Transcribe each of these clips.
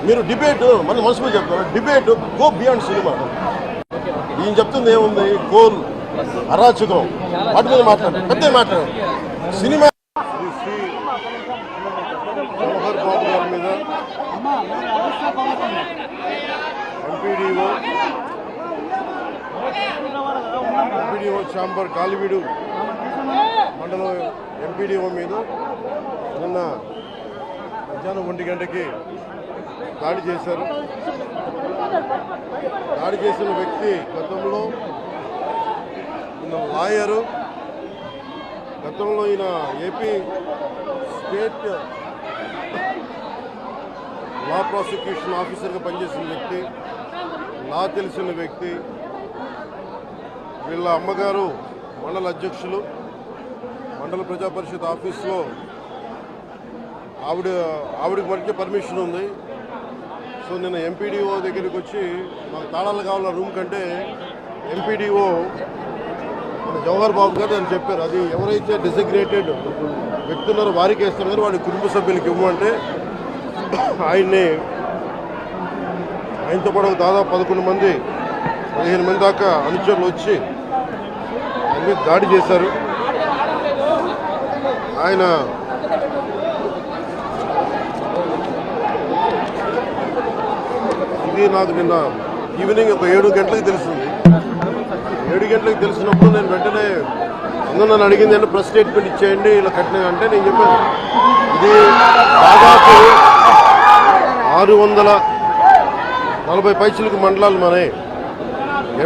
మీరు డిబేట్ మన మనసులో చెప్తారు, డిబేట్ గో బియాండ్ సినిమా. ఈయన చెప్తుంది ఏముంది, కోల్ అరాచకం వాటి మీద మాట్లాడు, పెద్ద మాట్లాడు. సినిమా జవహర్ బాబు గారి మీద ఎంపీడీఓ ఛాంబర్ కాలివీడు మండలం ఎంపీడీఓ మీద నిన్న మధ్యాహ్నం 1 గంటకి దాడి చేశారు. దాడి చేసిన వ్యక్తి గతంలో లాయరు, గతంలో ఈయన ఏపీ స్టేట్ లా ప్రాసిక్యూషన్ ఆఫీసర్గా పనిచేసిన వ్యక్తి, లా తెలిసిన వ్యక్తి. వీళ్ళ అమ్మగారు మండల అధ్యక్షులు, మండల ప్రజా పరిషత్ ఆఫీస్లో ఆవిడకి మధ్య పర్మిషన్ ఉంది. సో నిన్న ఎంపీడీఓ దగ్గరికి వచ్చి మాకు తాళాలు కావాల రూమ్ కంటే ఎంపీడీఓ మన జవహర్ బాబు గారు అని చెప్పారు. అది ఎవరైతే డిజిగ్నేటెడ్ వ్యక్తి ఉన్నారో వారికి వేస్తారు కానీ వాడి కుటుంబ సభ్యులకి ఇవ్వమంటే ఆయనతో పాటు దాదాపు 11 మంది 15 మంది దాకా అనుచరులు వచ్చి ఆయన మీద దాడి చేశారు. ఆయన ఇది నాకు నిన్న ఈవినింగ్ ఒక 7 గంటలకు తెలిసింది. 7 గంటలకు తెలిసినప్పుడు నేను వెంటనే అందరూ నన్ను అడిగింది అంటే ప్రెస్ స్టేట్మెంట్ ఇచ్చేయండి ఇలా కట్టిన అంటే నేను చెప్పాను ఇది దాదాపు 640 పైసలకు మండలాలు మనవి.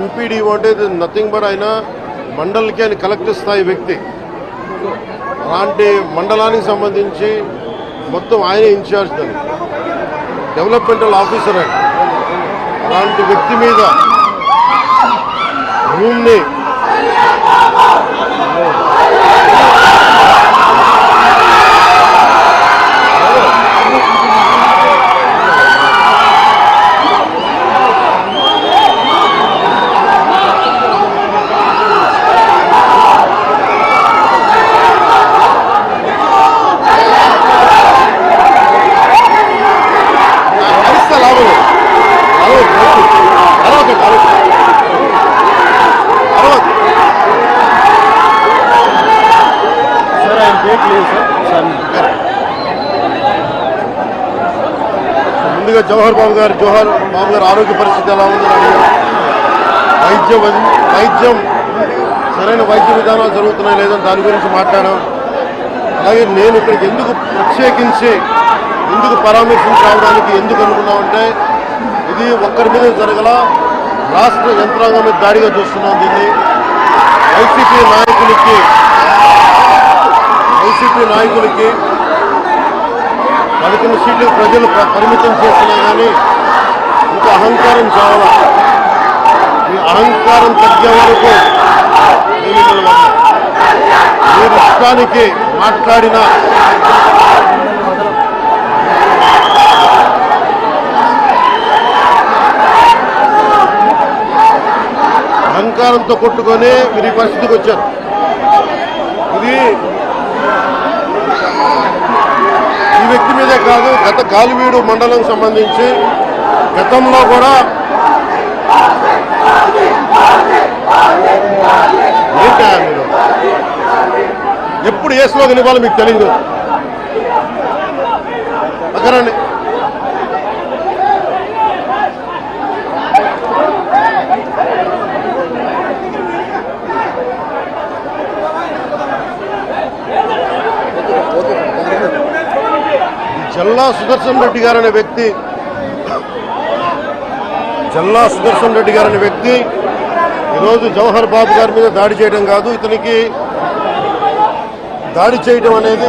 ఎంపీడీఓ అంటే నథింగ్ బట్ ఆయన మండలికి ఆయన కలెక్టర్ స్థాయి వ్యక్తి. అలాంటి మండలానికి సంబంధించి మొత్తం ఆయన ఇన్ఛార్జ్ దాన్ని డెవలప్మెంటల్ ఆఫీసర్ ఆయన. అలాంటి వ్యక్తి మీద రూమ్ని ముందుగా జవహర్ బాబు గారు ఆరోగ్య పరిస్థితి ఎలా ఉందని అడిగారు. వైద్యం సరైన వైద్య విధానాలు జరుగుతున్నాయి లేదని దాని గురించి మాట్లాడాం. అలాగే నేను ఇక్కడికి ఎందుకు ప్రత్యేకించి పరామర్శించి రావడానికి ఎందుకు అనుకున్నామంటే ఇది ఒక్కరి మీద జరగల, రాష్ట్ర యంత్రాంగం మీద దాడిగా చూస్తున్నాం. దీన్ని వైసీపీ నాయకులకి 11 సీట్లు ప్రజలు పరిమితం చేస్తున్నా కానీ ఇంకా అహంకారం చావాలా. ఈ అహంకారం తగ్గే వరకు మీరు ఇష్టానికి మాట్లాడిన అహంకారంతో కొట్టుకొని మీరు ఈ పరిస్థితికి వచ్చారు. ఇది ఈ వ్యక్తి మీదే కాదు, గత కాలివీడు మండలం సంబంధించి గతంలో కూడా ఏంటా మీరు ఎప్పుడు ఏ స్లోగన్ ఇవ్వాలో మీకు తెలియదు. పక్కనండి. జల్లా సుదర్శన్ రెడ్డి గారు అనే వ్యక్తి ఈరోజు జవహర్ బాబు గారి మీద దాడి చేయడం కాదు, ఇతనికి దాడి చేయడం అనేది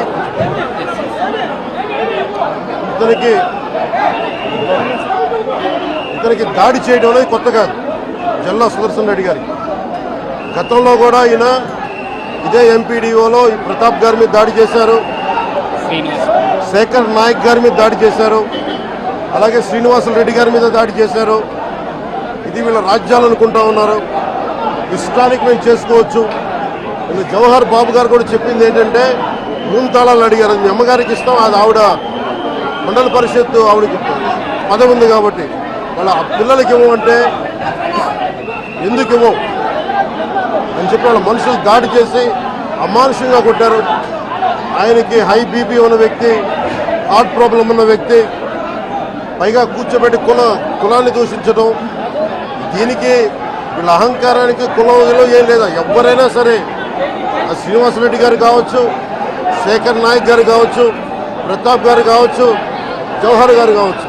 కొత్త కాదు. జల్లా సుదర్శన్ రెడ్డి గారికి గతంలో కూడా ఈయన ఇదే ఎంపీడీఓలో ప్రతాప్ గారి మీద దాడి చేశారు, శేఖర్ నాయక్ గారి మీద దాడి చేశారు, అలాగే శ్రీనివాసులు రెడ్డి గారి మీద దాడి చేశారు. ఇది వీళ్ళ రాజ్యాలు అనుకుంటా ఉన్నారు. ఇష్టానికి మేము చేసుకోవచ్చు. జవహర్ బాబు గారు కూడా చెప్పింది ఏంటంటే రూమ్ తాళాలు అడిగారు, అది మీ అమ్మగారికి ఇస్తాం, అది ఆవిడ మండల పరిషత్తు ఆవిడకి పదవి ఉంది కాబట్టి వాళ్ళ పిల్లలకి ఇవ్వమంటే ఎందుకు ఇవ్వం అని చెప్పి వాళ్ళ మనుషులు దాడి చేసి అమానుషంగా కొట్టారు. ఆయనకి హై బీపీ ఉన్న వ్యక్తి, హార్ట్ ప్రాబ్లం ఉన్న వ్యక్తి, పైగా కూర్చోబెట్టి కులాన్ని దూషించడం. దీనికి వీళ్ళ అహంకారానికి కులంలో ఏం లేదా. ఎవరైనా సరే శ్రీనివాసరెడ్డి గారు కావచ్చు, శేఖర్ నాయక్ గారు కావచ్చు, ప్రతాప్ గారు కావచ్చు, జవహర్ గారు కావచ్చు,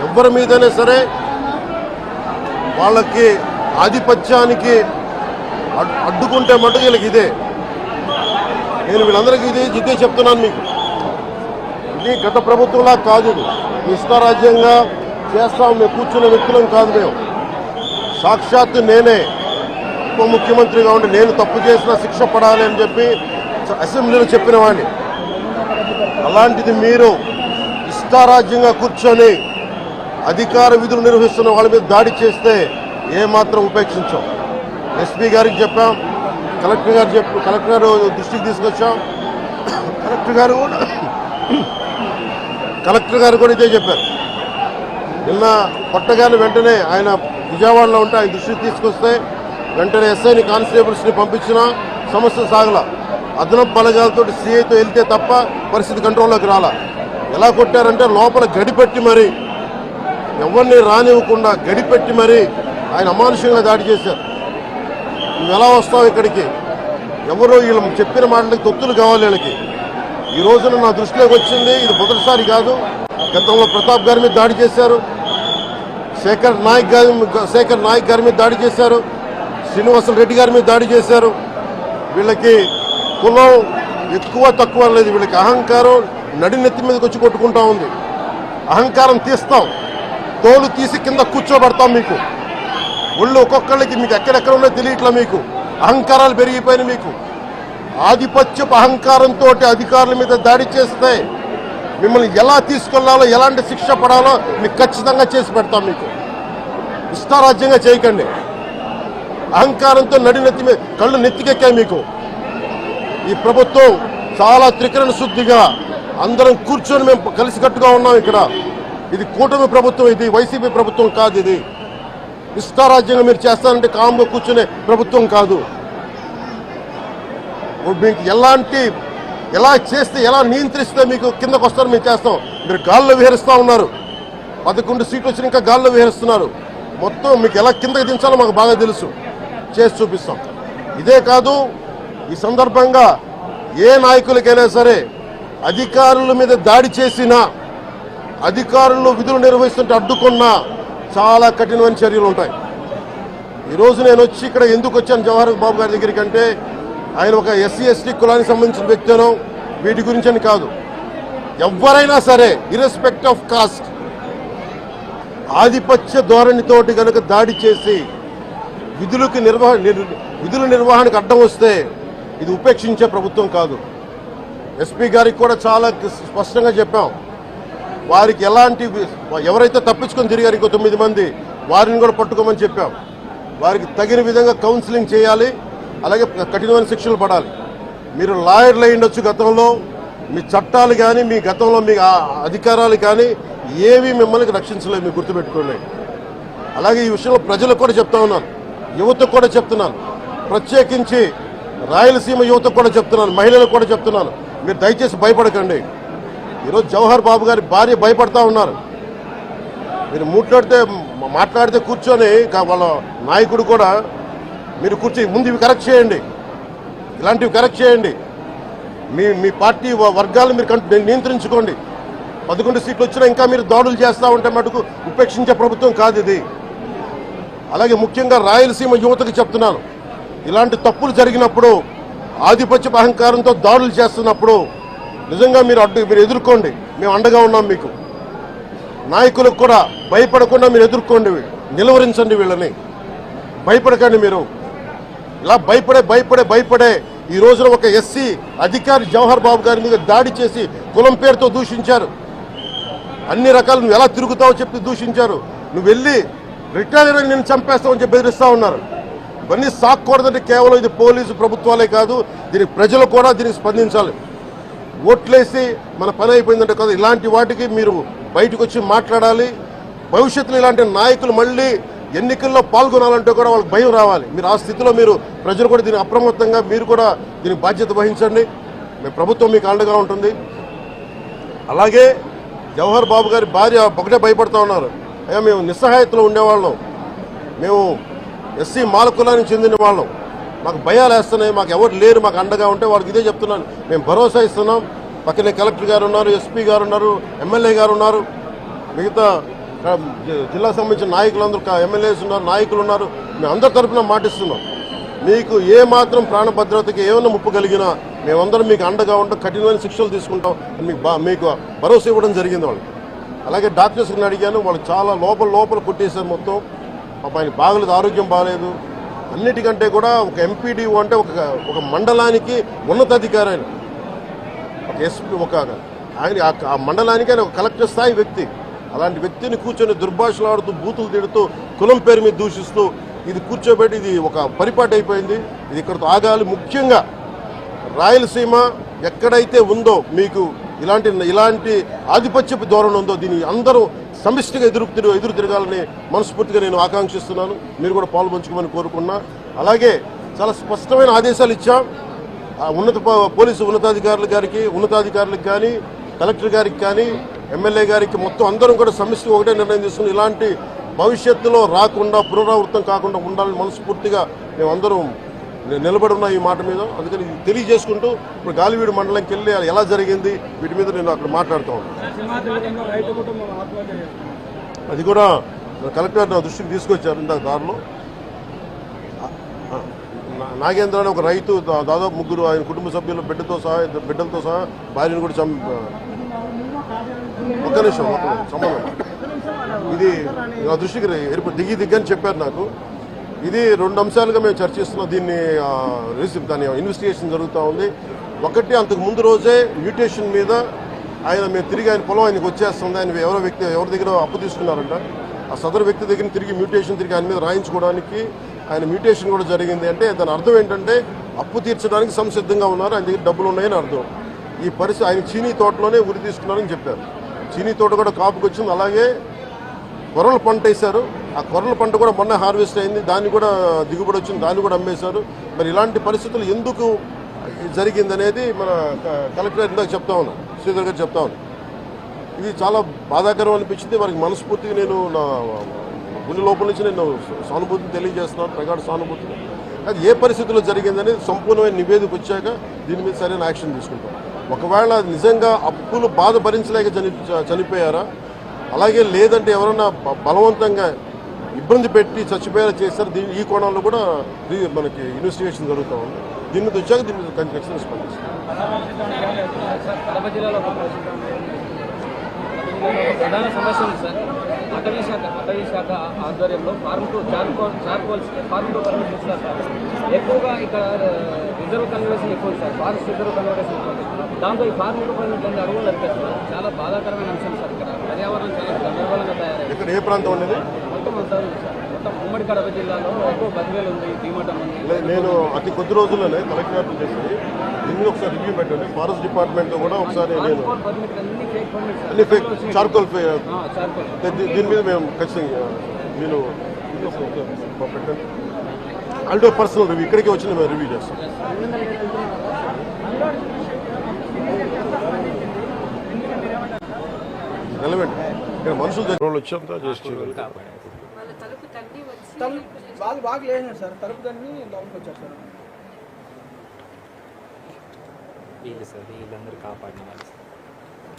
ఎవరి మీదైనా సరే వాళ్ళకి ఆధిపత్యానికి అడ్డుకుంటే మటుకు వీళ్ళకి ఇదే. నేను వీళ్ళందరికీ ఇదే చెప్తున్నాను మీకు. ఇది గత ప్రభుత్వంలా కాదు. ఇష్టారాజ్యంగా చేస్తాం మేము కూర్చున్న వ్యక్తులం కాదు. మేము సాక్షాత్తు నేనే ఉప ముఖ్యమంత్రిగా ఉండి నేను తప్పు చేసిన శిక్ష పడాలి అని చెప్పి అసెంబ్లీలో చెప్పిన వాడిని. అలాంటిది మీరు ఇష్టారాజ్యంగా కూర్చొని అధికార విధులు నిర్వహిస్తున్న వాళ్ళ మీద దాడి చేస్తే ఏమాత్రం ఉపేక్షించాం. ఎస్పీ గారికి చెప్పాం, కలెక్టర్ గారు దృష్టికి తీసుకొచ్చాం. కలెక్టర్ గారు కూడా ఇదే చెప్పారు. నిన్న కొట్టగానే వెంటనే ఆయన విజయవాడలో ఉంటే ఆయన దృష్టికి తీసుకొస్తే వెంటనే ఎస్ఐని కానిస్టేబుల్స్ని పంపించిన సమస్య సాగల. అదనపు బలగాలతో సీఐతో వెళ్తే తప్ప పరిస్థితి కంట్రోల్లోకి రాలా. ఎలా కొట్టారంటే లోపల గడిపెట్టి మరి ఎవరిని రానివ్వకుండా గడిపెట్టి మరి ఆయన అమానుషంగా దాడి చేశారు. నువ్వు ఎలా వస్తావు ఇక్కడికి? ఎవరో వీళ్ళు చెప్పిన మాటలకి తొత్తులు కావాలి వీళ్ళకి. ఈ రోజున నా దృష్టిలోకి వచ్చింది, ఇది మొదటిసారి కాదు. గతంలో ప్రతాప్ గారి మీద దాడి చేశారు, శేఖర్ నాయక్ గారి మీద దాడి చేశారు, శ్రీనివాసరెడ్డి గారి మీద దాడి చేశారు. వీళ్ళకి కులం ఎక్కువ తక్కువ లేదు. వీళ్ళకి అహంకారం నడినెత్తి మీదకి వచ్చి కొట్టుకుంటా ఉంది. అహంకారం తీస్తాం, తోలు తీసి కింద కూర్చోబెడతాం. మీకు ఒళ్ళు ఒక్కొక్కళ్ళకి మీకు ఎక్కడెక్కడ ఉన్నో తెలియట్లా. మీకు అహంకారాలు పెరిగిపోయినాయి. మీకు ఆధిపత్యపు అహంకారంతో అధికారుల మీద దాడి చేస్తే మిమ్మల్ని ఎలా తీసుకెళ్లాలో, ఎలాంటి శిక్ష పడాలో మీకు ఖచ్చితంగా చేసి పెడతాం. మీకు ఇష్టారాజ్యంగా చేయకండి. అహంకారంతో నడినెత్తి మీద కళ్ళు నెత్తికెక్కాయి మీకు. ఈ ప్రభుత్వం చాలా త్రికరణ శుద్ధిగా అందరం కూర్చొని మేము కలిసికట్టుగా ఉన్నాం ఇక్కడ. ఇది కూటమి ప్రభుత్వం, ఇది వైసీపీ ప్రభుత్వం కాదు. ఇది ఇష్టారాజ్యంగా మీరు చేస్తారంటే కామ్గా కూర్చునే ప్రభుత్వం కాదు. మీకు ఎలా చేస్తే, ఎలా నియంత్రిస్తే మీకు కిందకు వస్తారో మేము చేస్తాం. మీరు గాల్లో విహరిస్తూ ఉన్నారు. 11 సీట్లు వచ్చిన ఇంకా గాల్లో విహరిస్తున్నారు. మొత్తం మీకు ఎలా కిందకి దించాలో మాకు బాగా తెలుసు, చేసి చూపిస్తాం. ఇదే కాదు, ఈ సందర్భంగా ఏ నాయకులకైనా సరే అధికారుల మీద దాడి చేసినా, అధికారులు విధులు నిర్వహిస్తుంటే అడ్డుకున్నా చాలా కఠినమైన చర్యలు ఉంటాయి. ఈరోజు నేను వచ్చి ఇక్కడ ఎందుకు వచ్చాను జవహర్ బాబు గారి దగ్గరికి అంటే, ఆయన ఒక ఎస్సీ ఎస్టీ కులానికి సంబంధించిన వ్యక్తినో వీటి గురించి అని కాదు. ఎవరైనా సరే ఇర్రెస్పెక్ట్ ఆఫ్ కాస్ట్ ఆధిపత్య ధోరణితోటి కనుక దాడి చేసి విధుల నిర్వహణకు అడ్డం వస్తే ఇది ఉపేక్షించే ప్రభుత్వం కాదు. ఎస్పీ గారికి కూడా చాలా స్పష్టంగా చెప్పాం. వారికి ఎవరైతే తప్పించుకొని తిరిగారు ఇంకో 9 మంది, వారిని కూడా పట్టుకోమని చెప్పాం. వారికి తగిన విధంగా కౌన్సిలింగ్ చేయాలి, అలాగే కఠినమైన శిక్షలు పడాలి. మీరు లాయర్లు అయి ఉండొచ్చు గతంలో, మీ చట్టాలు కానీ మీ గతంలో మీ అధికారాలు కానీ ఏవి మిమ్మల్ని రక్షించలేదు, మీరు గుర్తుపెట్టుకోండి. అలాగే ఈ విషయంలో ప్రజలకు కూడా చెప్తా ఉన్నాను, యువతకు కూడా చెప్తున్నాను, ప్రత్యేకించి రాయలసీమ యువతకు కూడా చెప్తున్నాను, మహిళలకు కూడా చెప్తున్నాను, మీరు దయచేసి భయపడకండి. ఈరోజు జవహర్ బాబు గారి భార్య భయపడతా ఉన్నారు. మీరు మాట్లాడితే కూర్చొని వాళ్ళ నాయకుడు కూడా మీరు కూర్చొని ముందు ఇవి కరెక్ట్ చేయండి, ఇలాంటివి కరెక్ట్ చేయండి, మీ పార్టీ వర్గాలను మీరు నియంత్రించుకోండి. 11 సీట్లు వచ్చినా ఇంకా మీరు దాడులు చేస్తూ ఉంటే మటుకు ఉపేక్షించే ప్రభుత్వం కాదు ఇది. అలాగే ముఖ్యంగా రాయలసీమ యువతకు చెప్తున్నాను, ఇలాంటి తప్పులు జరిగినప్పుడు ఆధిపత్య అహంకారంతో దాడులు చేస్తున్నప్పుడు నిజంగా మీరు ఎదుర్కోండి, మేము అండగా ఉన్నాం మీకు. నాయకులకు కూడా భయపడకుండా మీరు ఎదుర్కోండి, నిలువరించండి వీళ్ళని, భయపడకండి. మీరు ఇలా భయపడే ఈ రోజున ఒక ఎస్సీ అధికారి జవహర్ బాబు గారి మీద దాడి చేసి కులం పేరుతో దూషించారు. అన్ని రకాలు నువ్వు ఎలా తిరుగుతావో చెప్పి దూషించారు. నువ్వు వెళ్ళి రిటైర్ అని నేను చంపేస్తావని చెప్పి బెదిరిస్తా ఉన్నారు. ఇవన్నీ సాక్కూడదంటే కేవలం ఇది పోలీసు ప్రభుత్వాలే కాదు, దీనికి ప్రజలు కూడా దీనికి స్పందించాలి. ఓట్లేసి మన పని అయిపోయిందంటే కాదు, ఇలాంటి వాటికి మీరు బయటకు వచ్చి మాట్లాడాలి. భవిష్యత్తులో ఇలాంటి నాయకులు మళ్ళీ ఎన్నికల్లో పాల్గొనాలంటే కూడా వాళ్ళకి భయం రావాలి. మీరు ఆ స్థితిలో మీరు ప్రజలు కూడా దీనికి అప్రమత్తంగా మీరు కూడా దీనికి బాధ్యత వహించండి. మీ ప్రభుత్వం మీకు అండగా ఉంటుంది. అలాగే జవహర్ బాబు గారి భార్య ఒకటే భయపడుతూ ఉన్నారు, అయ్యా మేము నిస్సహాయతలో ఉండేవాళ్ళం, మేము ఎస్సీ మాల కులానికి చెందిన వాళ్ళం, మాకు భయాలు వేస్తున్నాయి, మాకు ఎవరు లేరు మాకు అండగా ఉంటే వాళ్ళకి ఇదే చెప్తున్నాను. మేము భరోసా ఇస్తున్నాం. పక్కనే కలెక్టర్ గారు ఉన్నారు, ఎస్పీ గారు ఉన్నారు, ఎమ్మెల్యే గారు ఉన్నారు, మిగతా జిల్లా సంబంధించిన నాయకులందరూ ఎమ్మెల్యేస్ ఉన్నారు, నాయకులు ఉన్నారు. మేము అందరి తరఫున మాటిస్తున్నాం. మీకు ఏ మాత్రం ప్రాణ భద్రతకి ఏమైనా ముప్పు కలిగినా మేమందరం మీకు అండగా ఉంటాం, కఠినమైన శిక్షలు తీసుకుంటాం అని మీకు భరోసా ఇవ్వడం జరిగింది వాళ్ళకి. అలాగే డాక్టర్స్ని అడిగాను, వాళ్ళు చాలా లోపల కొట్టేశారు మొత్తం. ఆయన బాగలేదు, ఆరోగ్యం బాగలేదు. అన్నిటికంటే కూడా ఒక ఎంపీడీఓ అంటే ఒక మండలానికి ఉన్నతాధికారి ఆయన, ఒక ఎస్పీ, ఆయన ఆ మండలానికి ఆయన ఒక కలెక్టర్ స్థాయి వ్యక్తి. అలాంటి వ్యక్తిని కూర్చొని దుర్భాషలాడుతూ, బూతులు తిడుతూ, కులం పేరు మీద దూషిస్తూ ఇది కూర్చోబెట్టి ఇది ఒక పరిపాటి అయిపోయింది. ఇది ఇక్కడితో ఆగాలి. ముఖ్యంగా రాయలసీమ ఎక్కడైతే ఉందో మీకు ఇలాంటి ఆధిపత్యపు ధోరణి ఉందో దీన్ని అందరూ సమిష్టిగా ఎదురు తిరగాలని మనస్ఫూర్తిగా నేను ఆకాంక్షిస్తున్నాను. మీరు కూడా పాల్పంచుకోమని కోరుకున్నా. అలాగే చాలా స్పష్టమైన ఆదేశాలు ఇచ్చాం. పోలీసు ఉన్నతాధికారులకు కానీ కలెక్టర్ గారికి కానీ ఎమ్మెల్యే గారికి మొత్తం అందరం కూడా సమిష్టిగా ఒకటే నిర్ణయం తీసుకుని ఇలాంటి భవిష్యత్తులో రాకుండా పునరావృతం కాకుండా ఉండాలని మనస్ఫూర్తిగా మేమందరం నిలబడి ఉన్న ఈ మాట మీద. అందుకని తెలియజేసుకుంటూ ఇప్పుడు గాలివీడు మండలంకి వెళ్ళి ఎలా జరిగింది వీటి మీద నేను అక్కడ మాట్లాడుతూ ఉన్నాను. అది కూడా కలెక్టర్ నా దృష్టికి తీసుకొచ్చారు. ఇందాక దారిలో నాగేంద్ర అని ఒక రైతు దాదాపు 3 ఆయన కుటుంబ సభ్యులు బిడ్డలతో సహా భార్యను కూడా ఒక్క నిమిషం సంబంధం ఇది నా దృష్టికి దిగ్గని చెప్పారు నాకు. ఇది 2 అంశాలుగా మేము చర్చిస్తున్నాం. దాని ఇన్వెస్టిగేషన్ జరుగుతూ ఉంది. ఒకటి, అంతకు ముందు రోజే మ్యూటేషన్ మీద మేము తిరిగి ఆయన పొలం ఆయనకు వచ్చేస్తుంది, ఆయన ఎవరి దగ్గర అప్పు తీసుకున్నారంట, ఆ సదరు వ్యక్తి దగ్గర తిరిగి ఆయన మీద రాయించుకోవడానికి ఆయన మ్యూటేషన్ కూడా జరిగింది. అంటే దాని అర్థం ఏంటంటే అప్పు తీర్చడానికి సంసిద్ధంగా ఉన్నారు, ఆయన దగ్గర డబ్బులు ఉన్నాయని అర్థం. ఈ పరిస్థితి ఆయన చీనీ తోటలోనే ఉరి తీసుకున్నారని చెప్పారు. చీనీ తోట కూడా కాపుకి వచ్చింది. అలాగే కొర్రల పంట వేశారు. ఆ కొర్రల పంట కూడా మొన్న హార్వెస్ట్ అయింది, దాన్ని కూడా దిగుబడి వచ్చింది, దాన్ని కూడా అమ్మేశారు. మరి ఇలాంటి పరిస్థితులు ఎందుకు జరిగిందనేది మన కలెక్టర్ ఇందాక చెప్తా ఉన్నాను, శ్రీధర్ గారు చెప్తా ఉన్నాను. ఇది చాలా బాధాకరం అనిపించింది. వారికి మనస్ఫూర్తిగా నేను నా గుండె లోపల నుంచి నేను సానుభూతిని తెలియజేస్తున్నాను, ప్రగాఢ సానుభూతిని. అది ఏ పరిస్థితుల్లో జరిగిందనేది సంపూర్ణమైన నివేదిక వచ్చాక దీని మీద సరైన యాక్షన్ తీసుకుంటాం. ఒకవేళ నిజంగా అప్పులు బాధ భరించలేక చనిపోయారా, అలాగే లేదంటే ఎవరన్నా బలవంతంగా ఇబ్బంది పెట్టి చచ్చిపోయేలా చేశారు, ఈ కోణంలో కూడా మనకి ఇన్వెస్టిగేషన్ జరుగుతూ ఉంది. దీని మీద వచ్చాక దీని మీద ఖచ్చితంగా స్పందిస్తాం. ప్రధాన సమస్య ఉంది సార్. అటవీ శాఖ ఆధ్వర్యంలో ఫార్మ్ టు కన్వర్ట్ చేస్తున్నారు సార్. ఎక్కువగా ఇక్కడ రిజర్వ్ కన్వర్షన్ ఎక్కువ సార్, ఫారెస్ట్ రిజర్వ్ కన్వర్టేషన్ ఎక్కువ. దాంతో ఈ ఫార్మ్ టు కన్వర్ట్ అడుగులు నడిపేస్తున్నారు. చాలా బాధాకరమైన అంశం సార్. ఇక్కడ పర్యావరణం చాలా గందరగోళంగా తయారైంది. ఇక్కడ ఏ ప్రాంతం ఉండేది? మొత్తం సార్ ఉమ్మడి కడప జిల్లాలో ఎక్కువ బదివేలు ఉంది, దీమటం ఉంది. నేను అతి కొద్ది రోజుల్లోనే కలెక్టర్ చేసి దీన్ని ఒకసారి రివ్యూ పెట్టండి. ఫారెస్ట్ డిపార్ట్మెంట్ తో కూడా ఒకసారి నేను అన్ని ఫేక్ చార్కోల్ దీని మీద మేము ఖచ్చితంగా నేను పెట్టండి. అంటే పర్సనల్ రివ్యూ ఇక్కడికి వచ్చి మేము రివ్యూ చేస్తాం. రెలవెంట్ ఇక్కడ మనుషులు దగ్గర వచ్చేంత చేసి వాళ్ళు బాగా లేనారు సార్, తలుపు దాన్ని లోపలికి వచ్చారు సార్. వీళ్ళందరూ కాపాడిన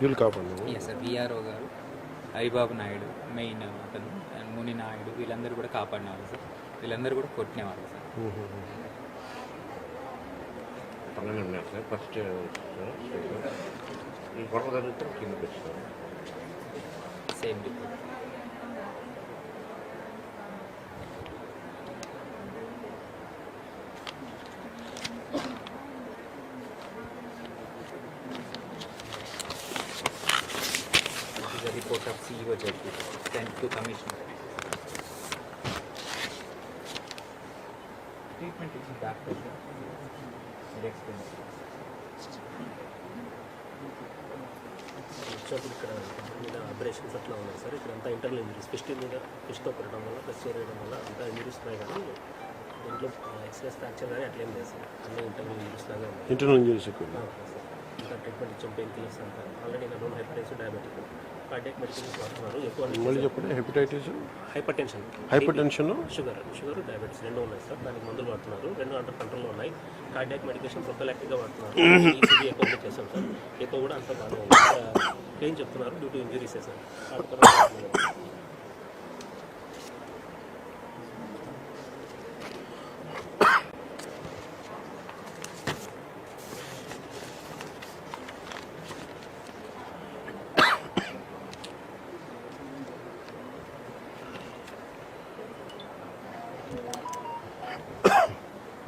వీళ్ళు కాపాడు సార్. విఆర్ఓ గారు, హరిబాబు నాయుడు మెయిన్ అతను, అండ్ ముని నాయుడు, వీళ్ళందరూ కూడా కాపాడినవాళ్ళు సార్. వీళ్ళందరూ కూడా కొట్టినవాళ్ళు సార్. సార్ ఫస్ట్ ఈ గొడవ జరిగితే కిందకి వచ్చారు. Same report. The report of CEO Jaggi sent to Commissioner. Treatment is back pressure. It explains. వచ్చినప్పుడు ఇక్కడ మీద ఆపరేషన్స్ అట్లా ఉన్నాయి సార్. ఇక్కడ అంతా ఇంటర్నల్ ఇంజరీస్ ఫిష్తో కొట్టడం వల్ల ప్లస్ చేయడం వల్ల అంతా ఇంజరీస్ ఉన్నాయి, కానీ దీంట్లో ఎక్స్ప్రెస్ ఫ్రాక్చర్ కానీ అట్లేం లేదు సార్. అన్నీ ఇంటర్నల్ ఇంజరీస్ లాగా ఉన్నాయి. ఇంటర్నల్ ఇంజరీస్ ఎక్కువ. ఇంకా ట్రీట్మెంట్ ఇచ్చాం, పెయిన్ కిల్లర్స్ అంతా. ఆల్రెడీ నా known hepatitis, diabetic, cardiac medicines వాడుతున్నారు ఎక్కువ. మళ్ళీ చెప్పండి. Hepatitis, hyper tension, sugar, diabetes రెండు ఉన్నాయి సార్. దానికి మందులు వాడుతున్నారు, రెండు అండర్ కంట్రోల్లో ఉన్నాయి. కార్డియాక్ మెడికేషన్ ప్రొఫైలాక్టిక్గా వాడుతున్నారు. ఈసీజీ ఎక్కువ చేస్తాం సార్. ఎక్కువ కూడా అంతా బాగానే ఉంది. ఏం చెప్తున్నారు డ్యూ టు ఇంజరీసే సార్.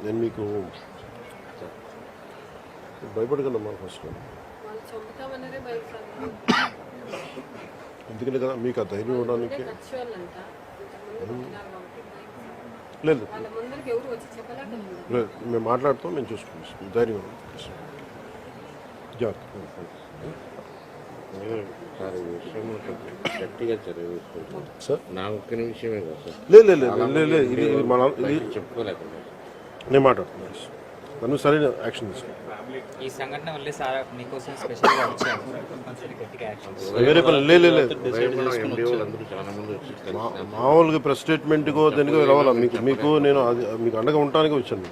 నేను మీకు భయపడగలమ్మా ఫస్ట్. ఎందుకంటే కదా మీకు ఆ ధైర్యం ఇవ్వడానికి. లేదు లేదు, మేము మాట్లాడుతాం, మేము చూసుకుంటాం. ధైర్యం జాగ్రత్త సార్. ఈ విషయం గట్టిగా చర్య సార్. నా ఒక్క నిమిషమే కదా సార్. లేదు ఇది చెప్పుకోలేకుండా నేను మాట్లాడుతున్నాను. నన్ను సరైన యాక్షన్ తీసుకోండి. ఈ సంఘటన వల్లే సార్ మీకోసం స్పెషల్గా వచ్చాము. కంపల్సరీ గట్టిగా యాక్షన్ వేరే పని లేదు. అందరూ చాలా మంది వచ్చి మామూలుగా ప్రెస్ స్టేట్మెంట్కో దేనికో రావాలా? మీకు నేను అది మీకు అండగా ఉండటానికి వచ్చాను.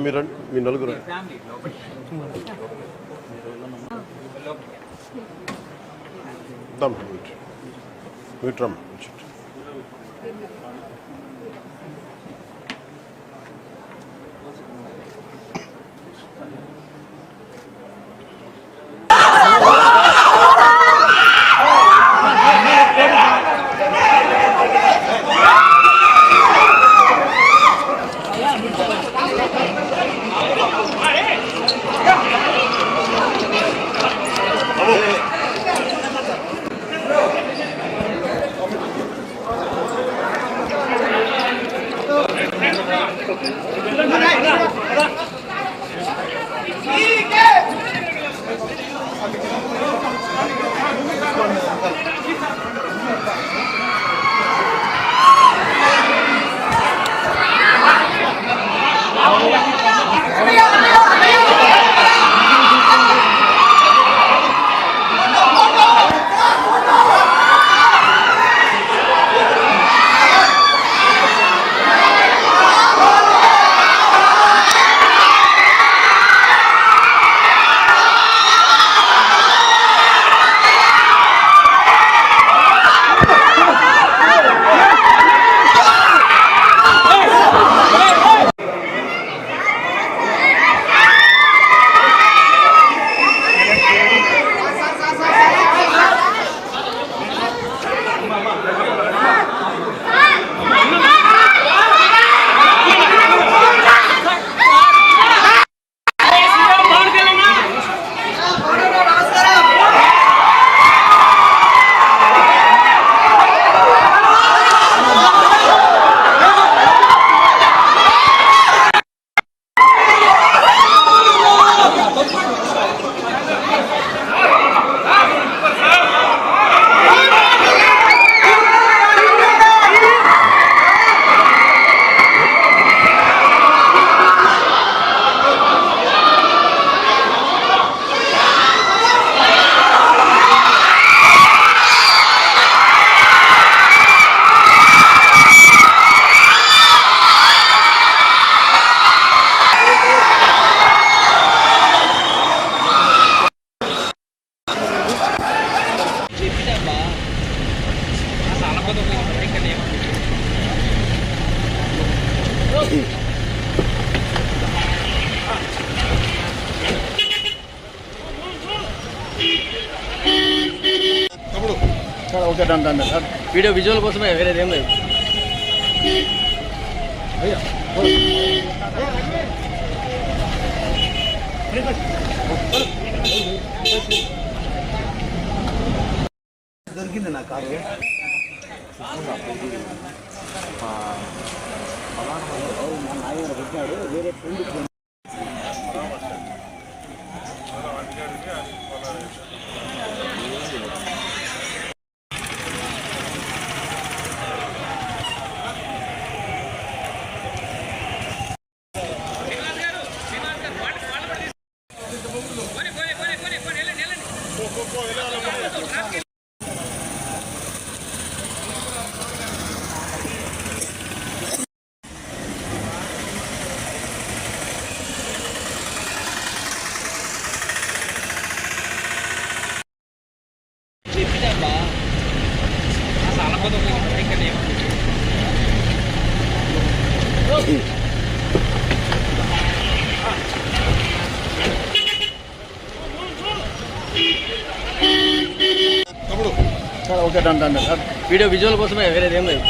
మీరు మీ నలుగురు ఫ్యామిలీ లోపల మీట్రమ్ okay done sir. Video visual కోసమే, వేరేది ఏం లేదు. దొరికింది నా కారు ఆయన పెట్టాడు వేరే friend okay done sir video visual కోసమే వేరేది ఏం లేదు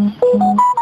Attack!